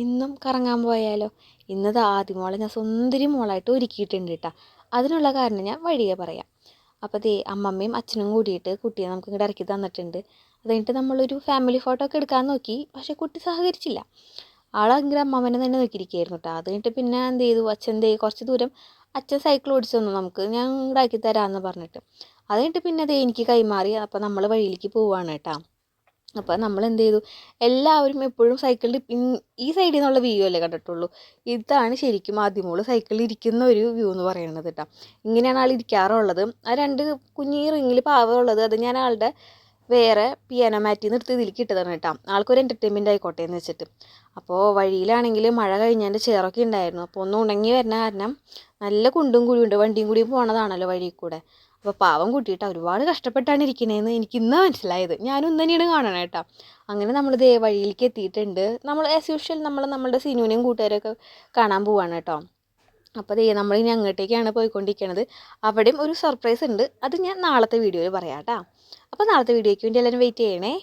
ഇന്നും കറങ്ങാൻ പോയാലോ? ഇന്നത് ആദ്യമോളെ ഞാൻ സുന്ദരി മോളായിട്ട് ഒരുക്കിയിട്ടുണ്ട് കേട്ടോ. അതിനുള്ള കാരണം ഞാൻ വഴിയെ പറയാം. അപ്പോൾ ദേ അമ്മമ്മയും അച്ഛനും കൂടിയിട്ട് കുട്ടിയെ നമുക്ക് ഇങ്ങോട്ട് ഇറക്കി തന്നിട്ടുണ്ട്. അത് കഴിഞ്ഞിട്ട് നമ്മളൊരു ഫാമിലി ഫോട്ടോ ഒക്കെ എടുക്കാൻ നോക്കി, പക്ഷേ കുട്ടി സഹകരിച്ചില്ല. ആളെങ്കിലും അമ്മമ്മനെ തന്നെ നോക്കിയിരിക്കുകയായിരുന്നു കേട്ടോ. അത് കഴിഞ്ഞിട്ട് പിന്നെ എന്ത് ചെയ്തു, അച്ഛൻ എന്ത് ചെയ്തു, കുറച്ച് ദൂരം അച്ഛൻ സൈക്കിൾ ഓടിച്ചു തന്നു നമുക്ക്, ഞാൻ ഉണ്ടാക്കി തരാമെന്ന് പറഞ്ഞിട്ട്. അത് കഴിഞ്ഞിട്ട് പിന്നെ ദേ എനിക്ക് കൈമാറി. അപ്പോൾ നമ്മൾ വഴിയിലേക്ക് പോവുകയാണ് കേട്ടോ. അപ്പോൾ നമ്മൾ എന്ത് ചെയ്തു, എല്ലാവരും എപ്പോഴും സൈക്കിളിൽ ഈ സൈഡിൽ നിന്നുള്ള വ്യൂ അല്ലേ കണ്ടിട്ടുള്ളൂ. ഇതാണ് ശരിക്കും ആദ്യമോള് സൈക്കിളിൽ ഇരിക്കുന്ന ഒരു വ്യൂ എന്ന് പറയുന്നത് കേട്ടോ. ഇങ്ങനെയാണ് ആൾ ഇരിക്കാറുള്ളത്. ആ രണ്ട് കുഞ്ഞി റിങ്ങിൽ പാവമുള്ളത് അത് ഞാൻ ആളുടെ വേറെ പിയാനോ മാറ്റിൽ നിന്ന് എടുത്ത് ഇതിലേക്ക് ഇട്ടതാണ് കേട്ടോ. ആൾക്കൊരു എൻ്റർടൈൻമെൻറ്റ് ആയിക്കോട്ടെ എന്ന് വെച്ചിട്ട്. അപ്പോൾ വഴിയിലാണെങ്കിൽ മഴ കഴിഞ്ഞതിൻ്റെ ചേറൊക്കെ ഉണ്ടായിരുന്നു. അപ്പോൾ ഒന്ന് ഉണങ്ങി വരുന്ന കാരണം നല്ല കുണ്ടും കുഴിയുണ്ട്, വണ്ടിയും കൂടി പോണതാണല്ലോ വഴിയിൽ കൂടെ. അപ്പോൾ പാവം കുട്ടിയിട്ട് ഒരുപാട് കഷ്ടപ്പെട്ടാണ് ഇരിക്കണേന്ന് എനിക്ക് ഇന്ന് മനസ്സിലായത്. ഞാനും ഇന്ന് തന്നെയാണ് കാണണം കേട്ടോ. അങ്ങനെ നമ്മൾ ദേ വഴിയിലേക്ക് എത്തിയിട്ടുണ്ട്. നമ്മൾ ആസ് യൂഷ്വൽ നമ്മളുടെ സിനുവിനെയും കൂട്ടുകാരൊക്കെ കാണാൻ പോവാണ് കേട്ടോ. അപ്പോൾ ദേ നമ്മളിനി അങ്ങോട്ടേക്കാണ് പോയിക്കൊണ്ടിരിക്കുന്നത്. അവിടെയും ഒരു സർപ്രൈസ് ഉണ്ട്. അത് ഞാൻ നാളത്തെ വീഡിയോയിൽ പറയാം കേട്ടോ. അപ്പോൾ നാളത്തെ വീഡിയോയ്ക്ക് വേണ്ടി എല്ലാവരും വെയിറ്റ് ചെയ്യണേ.